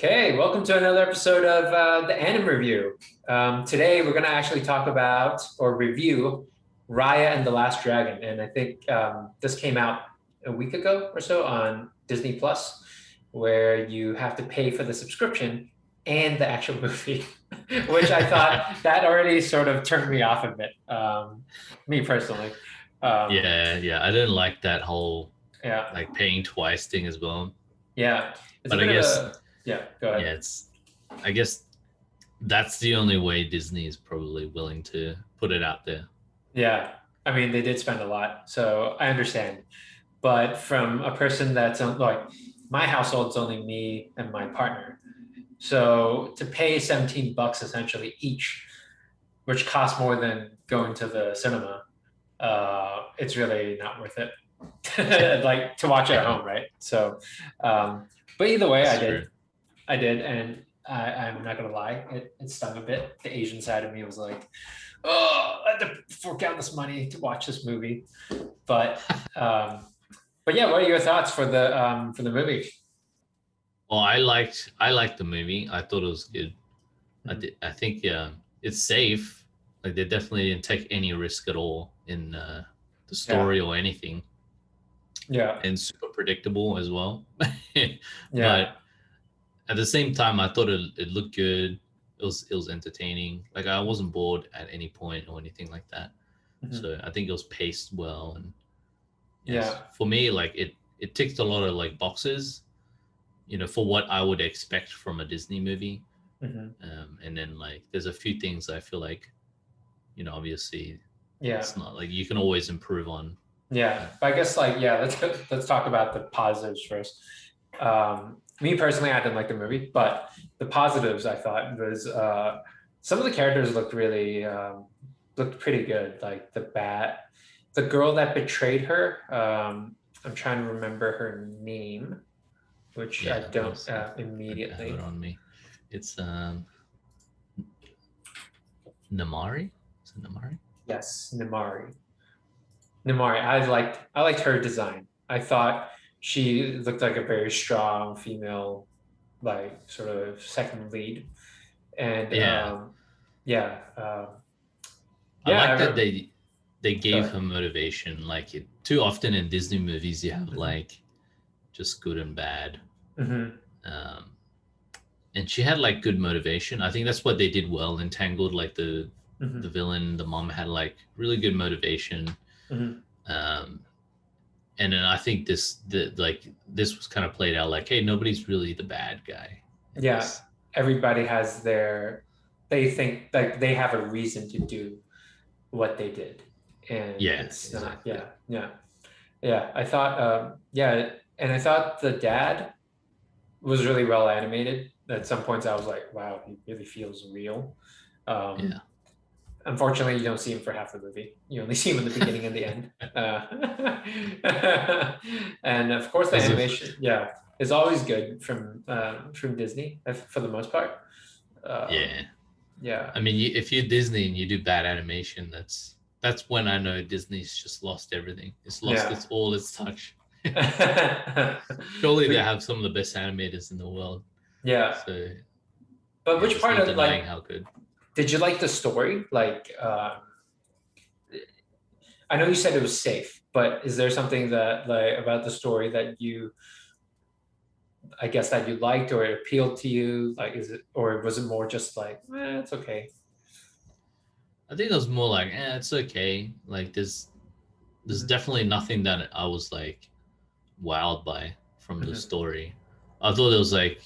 Okay, welcome to another episode of the Anime Review. Today we're going to actually talk about or review Raya and the Last Dragon, and I think this came out a week ago or so on Disney Plus, where you have to pay for the subscription and the actual movie, which I thought that already sort of turned me off a bit, me personally. Um, Yeah, I didn't like that whole yeah, like paying twice thing as well. yeah, it's a But I bit of guess a yeah. Go ahead. yeah, I guess that's the only way Disney is probably willing to put it out there. Yeah, I mean, they did spend a lot, so I understand. But from a person that's like my household's only me and my partner. So to pay 17 bucks essentially each, which costs more than going to the cinema, it's really not worth it. Like to watch it at Yeah, home, right? So, but either way, that's true. I did, and I'm not gonna lie, it stung a bit. The Asian side of me was like, oh, I had to fork out this money to watch this movie. But um, but yeah, what are your thoughts for the movie? Well, I liked the movie. I thought it was good. Mhm. I think it's safe. Like they definitely didn't take any risk at all in the Yeah, story or anything, yeah, and super predictable as well. yeah, But at the same time, I thought it looked good. It was entertaining. Like I wasn't bored at any point or anything like that. mhm, So I think it was paced well, and yes, yeah, for me, like it ticked a lot of like boxes, for what I would expect from a Disney movie. mhm, And then like there's a few things I feel like, obviously yeah, it's not like you can always improve on. yeah. But But I guess like yeah, let's talk about the positives first. Me personally, I didn't like the movie, but the positives I thought was some of the characters looked pretty good. Like the girl that betrayed her. I'm trying to remember her name, which I yeah, one don't sec. I have it immediately. on me. It's Namari. Is it Namari? Yes, Nimari. Nimari. I liked her design. I thought she looked like a very strong female, like sort of second lead. And Yeah, yeah, I yeah. like that they Go gave ahead. her motivation. Like too often in Disney movies, you have Hmm. like just good and bad. Hmm. Um, and she had like good motivation. I think that's what they did well in Tangled. Like the Hmm. villain, the mom had like really good motivation. Hmm. Um, and then I think this was kind of played out like, hey, nobody's really the bad guy in Yeah, this. everybody has they think like they have a reason to do what they did, and Yeah, it's not. exactly. Yeah, yeah, yeah. I thought, yeah, and I thought the dad was really well animated. At some points, I was like, wow, he really feels real. Um, Yeah. Unfortunately, you don't see him for half the movie. You only see him in the beginning and the end. And of course, the Because of animation, yeah, is always good from Disney for the most part. yeah. Um, yeah, I mean, if you're Disney and you do bad animation, that's when I know Disney's just lost everything. It's lost yeah. its all its touch. Surely they have some of the best animators in the world. Yeah, So but yeah, which there's part no of denying like how good. did you like the story? Like, I know you said it was safe, but is there something that like about the story that I guess that you liked or it appealed to you? Like, is it or was it more just like, it's okay? I think it was more like, it's okay. Like there's Hmm. definitely nothing that I was like wowed by from the Hmm. story. I thought it was like,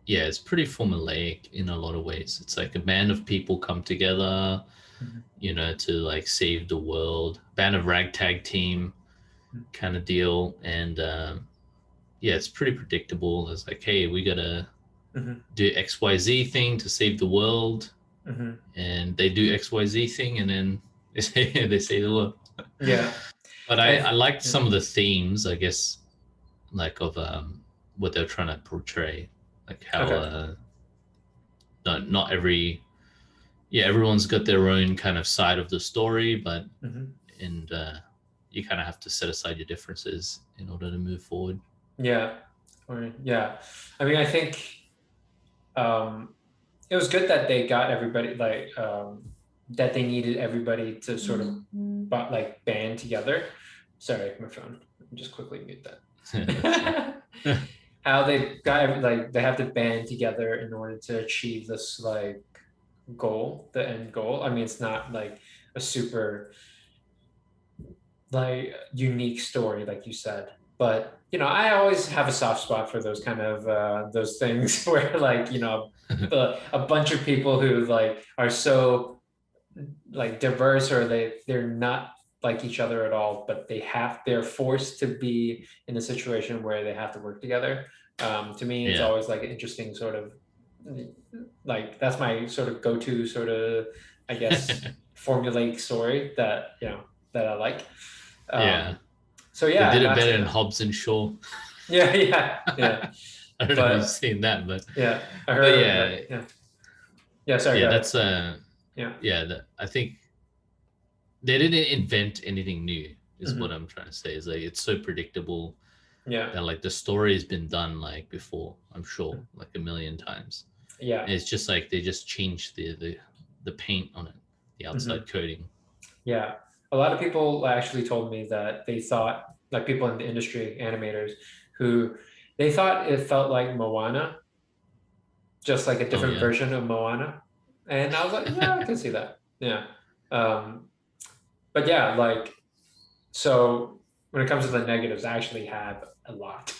yeah, it's pretty formulaic in a lot of ways. It's like a band of people come together, Hmm. to like save the world, band of ragtag team kind of deal. And yeah, it's pretty predictable. It's like, hey, we gotta Hmm. do XYZ thing to save the world, Hmm. and they do XYZ thing, and then they save the world. Yeah, But I I liked yeah. some of the themes, I guess, like of what they're trying to portray, like how Okay. not every yeah, everyone's got their own kind of side of the story, but Hmm. and you kind of have to set aside your differences in order to move forward. Yeah, or yeah. I mean, I think. um, it was good that they got everybody that they needed everybody to sort of but like band together. Sorry, my phone. Just quickly mute That's fine. that. How they got like they have to band together in order to achieve this like goal, the end goal. I mean, it's not like a super like unique story, like you said, but I always have a soft spot for those kind of those things where like a bunch of people who like are so like diverse or they're not like each other at all, but they're forced to be in a situation where they have to work together. To me, it's Yeah. always like an interesting sort of like that's my sort of go-to sort of, I guess, formulaic story that that I like. Yeah. So They yeah, did and it that's better in Hobbs and Shaw. yeah. I don't know if you've But seen that, but yeah, I but heard yeah, yeah. Sorry, yeah, go ahead. that's Yeah. yeah, I think they didn't invent anything new, is what Hmm. I'm trying to say. Is like it's so predictable Yeah. that like the story has been done like before, I'm sure, like a million times. Yeah. And it's just like they just changed the paint on it, the Hmm. outside coating. Yeah. A lot of people actually told me that they thought, like people in the industry, animators, who they thought it felt like Moana, just like a Oh different yeah. version of Moana. And I was like, yeah, I can see that. Yeah. Um, but yeah, like, so when it comes to the negatives, I actually have a lot.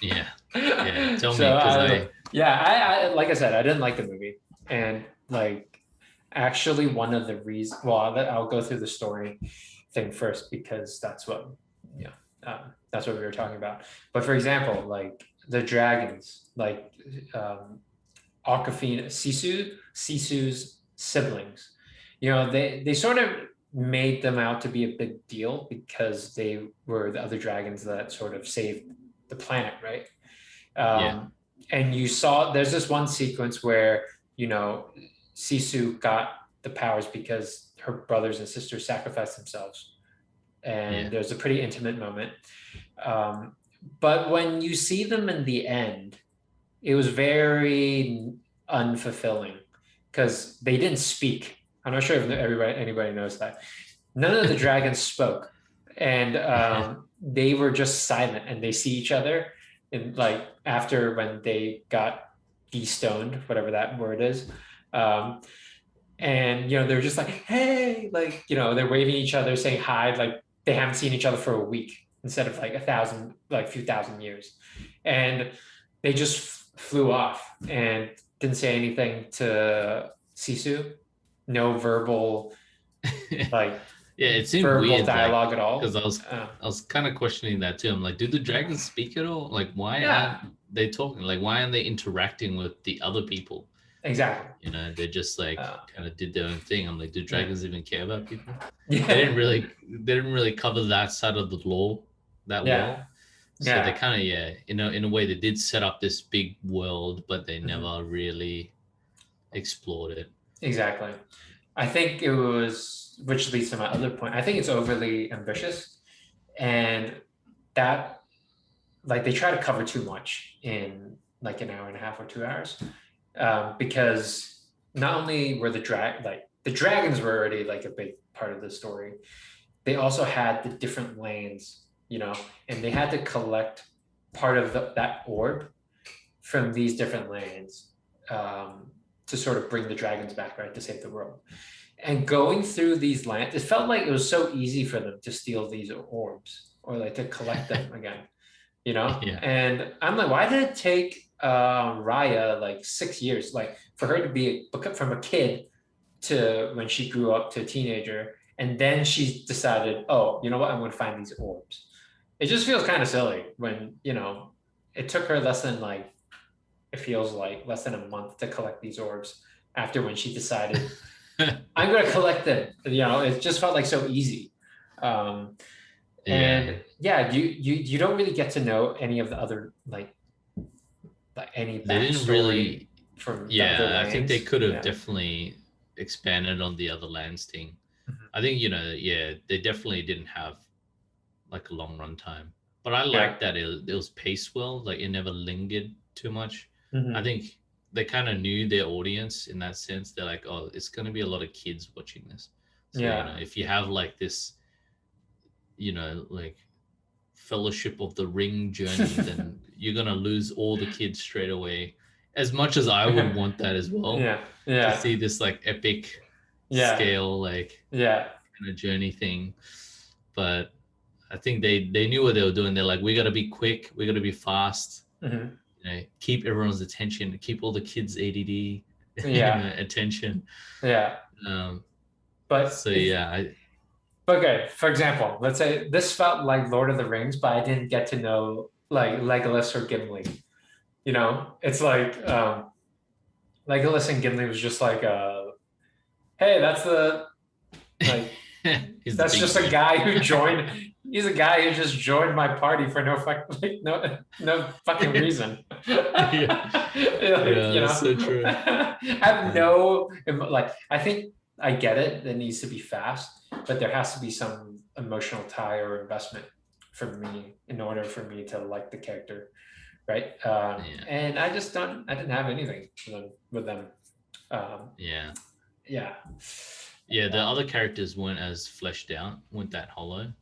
Yeah. Yeah. Tell So me, because I yeah, I like I said, I didn't like the movie, and like actually one of the reasons. Well, I'll go through the story thing first because that's what you that's what we were talking about. But for example, like the dragons, like Awkwafina, Sisu's siblings, they sort of made them out to be a big deal because they were the other dragons that sort of saved the planet, right? yeah. And you saw there's this one sequence where you know Sisu got the powers because her brothers and sisters sacrificed themselves, and Yeah. there's a pretty intimate moment. Um, but when you see them in the end, it was very unfulfilling because they didn't speak. I'm not sure if anybody knows that. None of the dragons spoke, and they were just silent, and they see each other, and like after when they got de-stoned, whatever that word is, um, and they're just like, hey, like they're waving each other, saying hi, like they haven't seen each other for a week instead of like a few thousand years, and they just flew off and didn't say anything to Sisu. No like Yeah, it seemed verbal weird, like dialogue at because all. I was kind of questioning that too. I'm like, do the dragons speak at all? Like, why aren't Yeah, they talking? Like, why aren't they interacting with the other people? exactly. They just like Uh, kind of did their own thing. I'm like, do yeah, dragons even care about people? yeah, They didn't really cover that side of the law that yeah, well. So they yeah. kind of in a way they did set up this big world, but they Mhm. never really explored it. Exactly. I think it was, which leads to my other point. I think it's overly ambitious, and that like they try to cover too much in like an hour and a half or 2 hours, because not only were the dragons were already like a big part of the story, they also had the different lands, and they had to collect part of that orb from these different lands, um, to sort of bring the dragons back, right, to save the world. And going through these lands, it felt like it was so easy for them to steal these orbs or like to collect them again, Yeah. And I'm like, why did it take Raya like 6 years, like for her to be from a kid to when she grew up to a teenager, and then she decided, oh, you know what, I'm going to find these orbs. It just feels kind of silly when it took her less than like it feels like less than a month to collect these orbs after when she decided I'm going to collect them. It just felt like so easy. Um, Yeah. and yeah, you don't really get to know any of the other like any They didn't backstory really. from the other Yeah, I think they lands. could have Yeah. definitely expanded on the other lands thing. Mhm. I think yeah, they definitely didn't have like a long run time. But I Yeah. like that it was paced well. Like it never lingered too much. I Hmm. think they kind of knew their audience in that sense. They're like, oh, it's going to be a lot of kids watching this. So, Yeah. if you have like this, like Fellowship of the Ring journey, then you're going to lose all the kids straight away. As much as I would want that as well, Yeah. to Yeah. see this like epic Yeah. scale, like Yeah. kind of journey thing. But I think they knew what they were doing. They're like, we got to be quick. We got to be fast. Mhm. Keep everyone's attention, keep all the kids' ADD Yeah. attention. Yeah. But So yeah, okay, for example, let's say this felt like Lord of the Rings, but I didn't get to know like Legolas or Gimli. It's like Legolas and Gimli was just like, hey, that's the like he's that's the big just a dude. guy who joined. He's a guy who just joined my party for no fucking reason. That's so true. I have no like. I think I get it. It needs to be fast, but there has to be some emotional tie or investment for me in order for me to like the character, right? And I just don't. I didn't have anything with them. Yeah. The other characters weren't as fleshed out, weren't that hollow.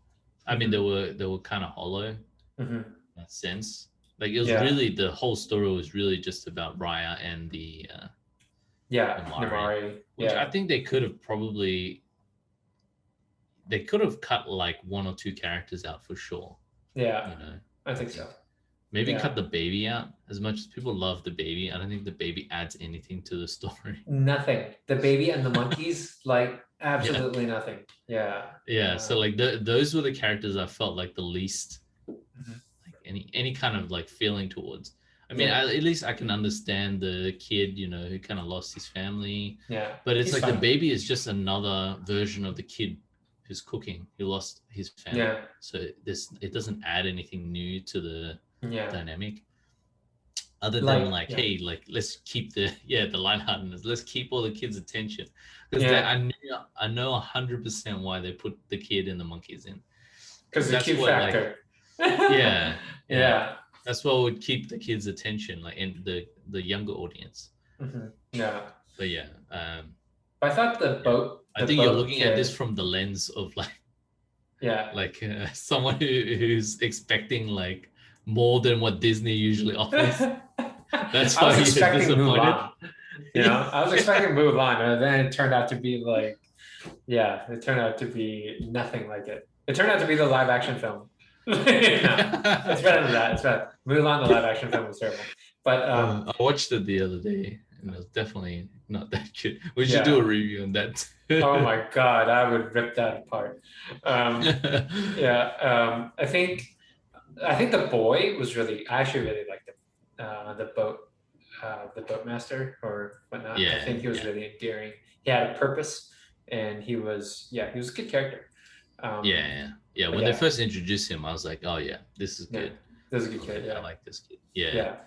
I mean, they were kind of hollow in that sense. Like, it was really, the whole story was really just about Raya and the Namaari. Which I think they could have cut like one or two characters out for sure. Yeah, I think so. Maybe cut the baby out. As much as people love the baby, I don't think the baby adds anything to the story. Nothing. The baby and the monkeys, like, absolutely nothing. Yeah. So like those were the characters I felt like the least like any kind of like feeling towards. I mean, at least I can understand the kid, who kind of lost his family. Yeah. But it's like the baby is just another version of the kid who's cooking, who lost his family. Yeah. So it doesn't add anything new to the dynamic. Other than hey, like, let's keep the lightheartedness. Let's keep all the kids' attention, because I know 100% why they put the kid and the monkeys in. Because the cute factor. Yeah. That's what would keep the kids' attention, like, in the younger audience. Yeah. But I thought the boat. I think you're looking at this from the lens of someone who's expecting like more than what Disney usually offers. That's why you're disappointed. I was expecting Mulan, and then it turned out to be like, it turned out to be nothing like it. It turned out to be the live action film. It's better than that. It's better. Mulan, the live action film, was terrible. But I watched it the other day, and it was definitely not that good. We should do a review on that. Oh my god, I would rip that apart. I think the boy was I actually really liked the boatmaster or whatnot. I think he was really endearing. He had a purpose, and he was a good character. When they first introduced him, I was like, oh yeah, this is good. This is a good kid. I like this kid. Yeah.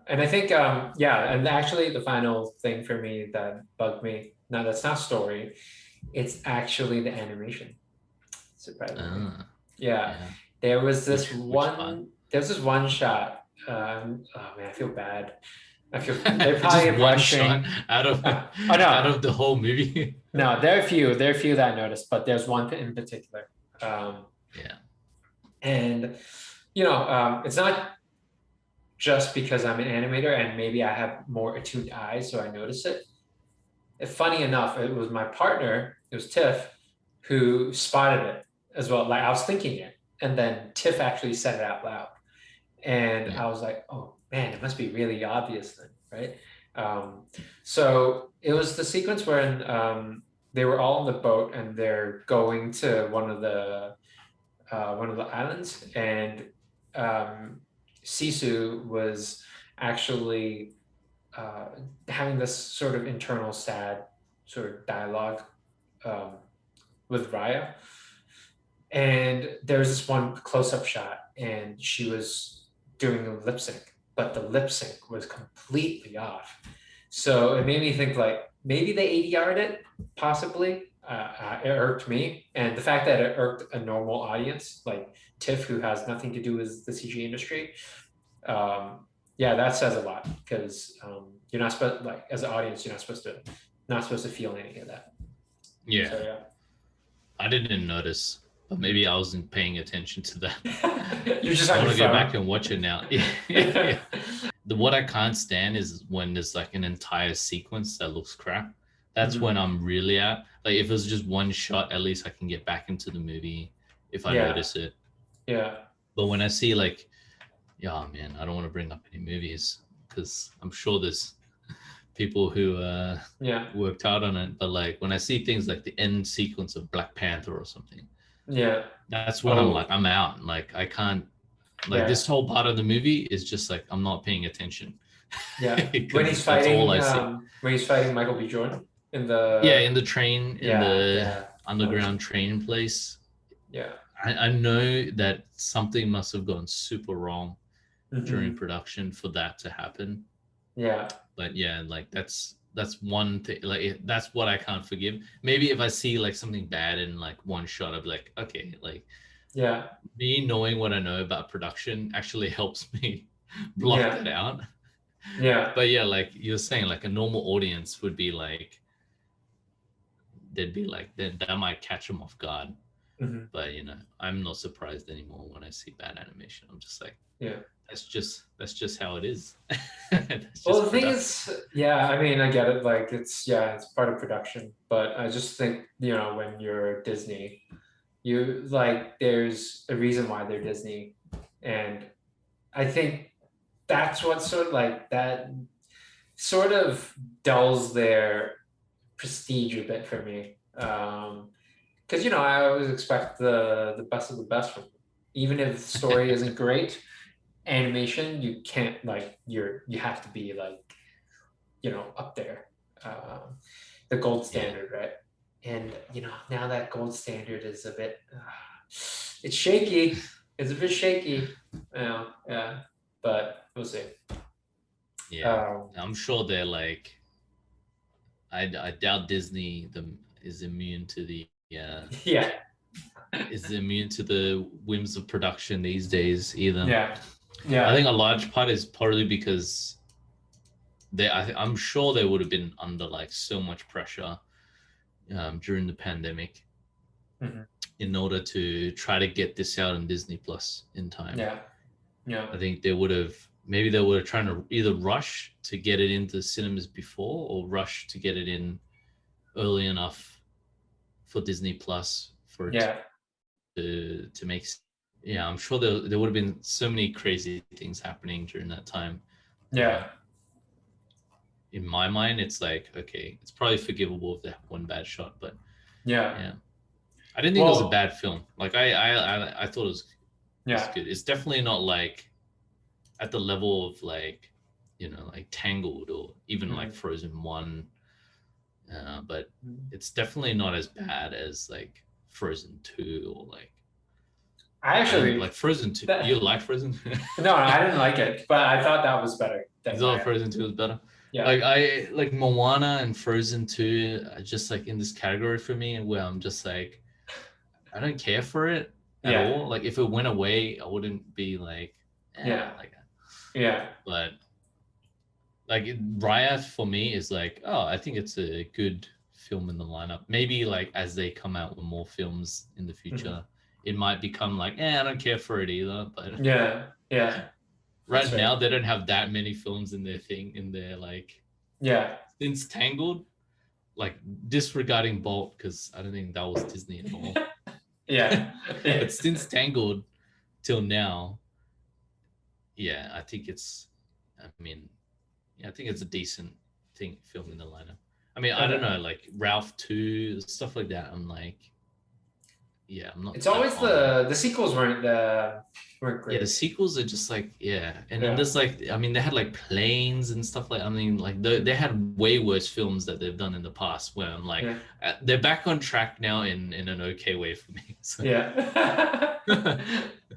And I think and actually the final thing for me that bugged me, now that's not story, it's actually the animation. Surprisingly. There was this one shot. Oh man, I feel bad. They're probably rushing out of the whole movie. No, there are a few that I noticed, but there's one in particular. And it's not just because I'm an animator and maybe I have more attuned eyes, so I notice it. Funny enough, it was my partner, it was Tiff, who spotted it as well. Like, I was thinking it, and then Tiff actually said it out loud. And I was like, oh man, it must be really obvious then, right? So it was the sequence when they were all on the boat and they're going to one of the islands, and Sisu was actually having this sort of internal sad sort of dialogue with Raya. And there was this one close-up shot, and she was doing a lip sync, but the lip sync was completely off. So it made me think, like, maybe they ADR'd it, possibly. It irked me. And the fact that it irked a normal audience, like Tiff, who has nothing to do with the CG industry, yeah, that says a lot because you're not supposed, like, as an audience, you're not supposed to feel any of that. Yeah. So, yeah. I didn't notice, but maybe I wasn't paying attention to that. You're just I on want your to go phone. back and watch it now. Yeah. What I can't stand is when there's like an entire sequence that looks crap. That's when I'm really at. Like if it's just one shot, at least I can get back into the movie if I notice it. Yeah. But when I see like, yeah, man, I don't want to bring up any movies because I'm sure there's people who worked hard on it. But like when I see things like the end sequence of Black Panther or something, that's when I'm like, I'm out. Like I can't. Like this whole part of the movie is just like I'm not paying attention. Yeah, when he's fighting, Michael B. Jordan in the train, in the underground train place. Yeah, I know that something must have gone super wrong during production for that to happen. Yeah, but yeah, like that's one thing. Like that's what I can't forgive. Maybe if I see like something bad in like one shot, I'd be like, okay, like. Yeah. Me knowing what I know about production actually helps me block that out. Yeah. But yeah, like you're saying, like a normal audience would be like, they'd be like, that might catch them off guard. But you know, I'm not surprised anymore when I see bad animation. I'm just like, that's just how it is. Well, the thing is, I mean, I get it. Like it's part of production. But I just think, you know, when you're Disney, you like there's a reason why they're Disney, and I think that's what sort of like that sort of dulls their prestige a bit for me, because you know I always expect the best of the best from them. Even if the story isn't great, animation you can't like you have to be like, you know, up there, the gold standard, right? And you know, now that gold standard is a bit, it's shaky. It's a bit shaky. Yeah, but we'll see. Yeah, I'm sure they're like. I doubt Disney is immune to the is immune to the whims of production these days either. I think a large part is probably because I'm sure they would have been under like so much pressure during the pandemic in order to try to get this out on Disney Plus in time. I think they would have trying to either rush to get it into cinemas before or rush to get it in early enough for Disney Plus for it to make. Yeah, I'm sure there would have been so many crazy things happening during that time. In my mind, it's like, okay, it's probably forgivable if they have one bad shot, but I didn't think it was a bad film. Like I thought it was good. It's definitely not like at the level of like, you know, like Tangled or even like Frozen 1, but it's definitely not as bad as like Frozen 2 or like. I actually like Frozen 2. You like Frozen? No, I didn't like it, but I thought that was better. You thought Frozen 2 was better? Yeah. Like I like Moana and Frozen 2 are just like in this category for me where I'm just like, I don't care for it at all. Like if it went away, I wouldn't be like, But like Raya for me is like, oh, I think it's a good film in the lineup. Maybe like as they come out with more films in the future, it might become like, I don't care for it either. But right now they don't have that many films in their like since Tangled, like disregarding Bolt because I don't think that was Disney at all. But since Tangled till now, I think it's a decent film in the lineup. I mean, I don't know, like Ralph 2, stuff like that. I'm like, I'm not. It's always the sequels weren't great. Yeah, the sequels are just like, and then there's like, I mean, they had like planes and stuff like. I mean, like they had way worse films that they've done in the past. Where I'm like, they're back on track now in an okay way for me. So.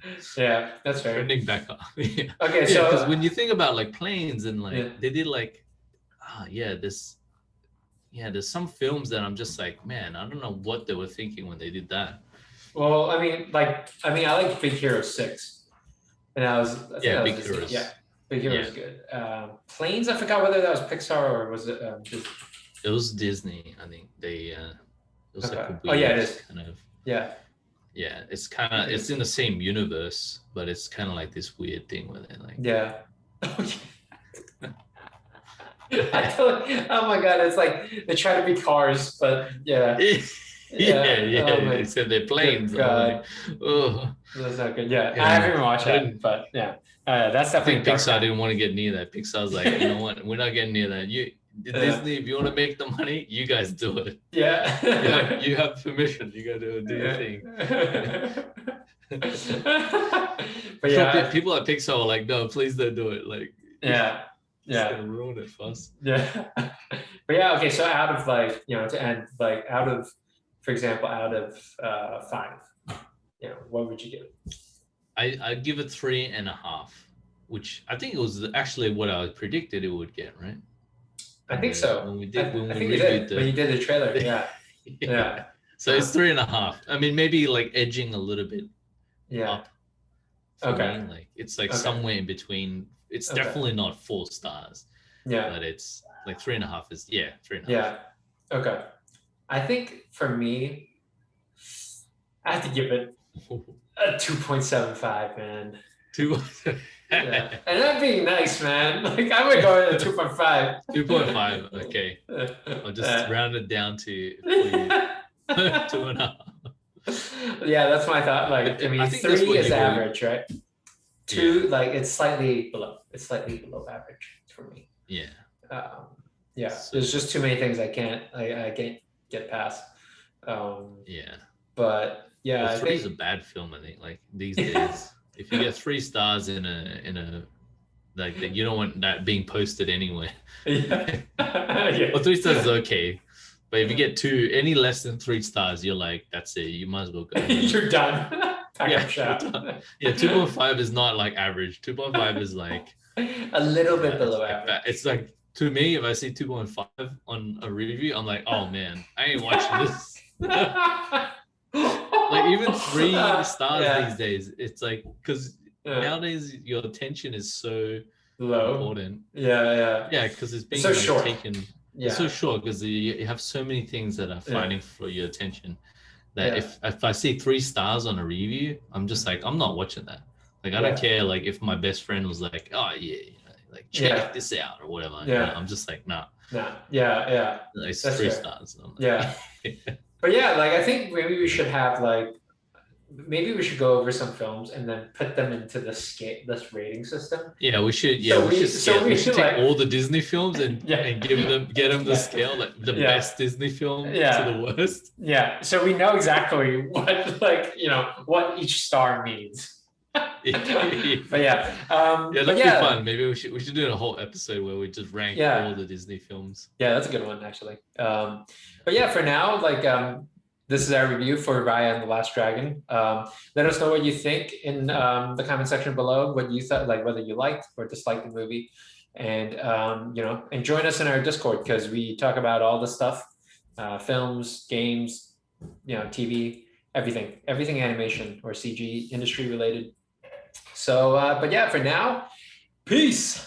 That's fair. Trending back up. Okay, so because when you think about like planes and like they did like, there's some films that I'm just like, man, I don't know what they were thinking when they did that. Well, I mean, I like Big Hero 6, and Big Heroes. Big Hero was good. Planes, I forgot whether that was Pixar or was it Disney? It was Disney, I think. It was like a weird it is. kind of yeah. It's kind of it's in the same universe, but it's kind of like this weird thing where they're like oh my god, it's like they try to be cars, but yeah. Except they're planes. God. Oh, that's not good. I haven't even watched that, but that's definitely. I think Pixar didn't want to get near that. Pixar's like, you know what? We're not getting near that. Disney, if you want to make the money, you guys do it. You have permission. You got to do your thing. But people at Pixar are like, no, please don't do it. Like, it's gonna ruin it for us. But okay. So out of like, to end, like out of, for example, out of 5, what would you give? I'd give it 3.5, which I think it was actually what I predicted it would get, right? I think so. When we did, when you did the trailer, So it's 3.5. I mean, maybe like edging a little bit up. Okay. Me. Like it's like somewhere in between. It's definitely not 4 stars. But it's like 3.5 is 3.5. Yeah. Okay. I think for me, I have to give it a 2.75, man. 2. And I'm being nice, man. Like I would go in at 2.5. 2.5. Okay. I'll just round it down to 2.5. Yeah, that's my thought. Like, I mean, 3 is average, right? 2, like it's slightly below. It's slightly below average for me. There's just too many things I can't get past. But well, 3 is a bad film, I think. Like these days. If you get 3 stars in a like that, you don't want that being posted anywhere. Well, 3 stars is okay, but if you get 2, any less than 3 stars, you're like, that's it. You might as well go. You're done. 2.5 is not like average. 2.5 is like a little bit below average. It's like, to me, if I see 2.5 on a review, I'm like, oh man, I ain't watching this. Like even 3 stars these days, it's like, because nowadays your attention is so low, important. Because it's being so short. taken. It's so short because you have so many things that are fighting for your attention. That if I see 3 stars on a review, I'm just like, I'm not watching that. Like I don't care. Like if my best friend was like, oh like check this out or whatever. I'm just like, nah. It's that's 3 fair. stars. But like I think maybe we should have maybe we should go over some films and then put them into this rating system. We should. We should take all the Disney films and get them the scale, like the best Disney film to the worst. So we know exactly what what each star means. But that'd be fun. Maybe we should do a whole episode where we just rank all the Disney films. That's a good one actually. But for now, this is our review for Raya and the Last Dragon. Let us know what you think in the comment section below, what you thought, like whether you liked or disliked the movie, and and join us in our Discord because we talk about all the stuff, films, games, TV, everything animation or CG industry related. So, for now, peace.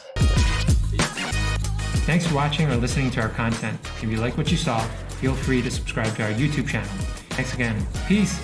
Thanks for watching or listening to our content. If you like what you saw, feel free to subscribe to our YouTube channel. Thanks again. Peace.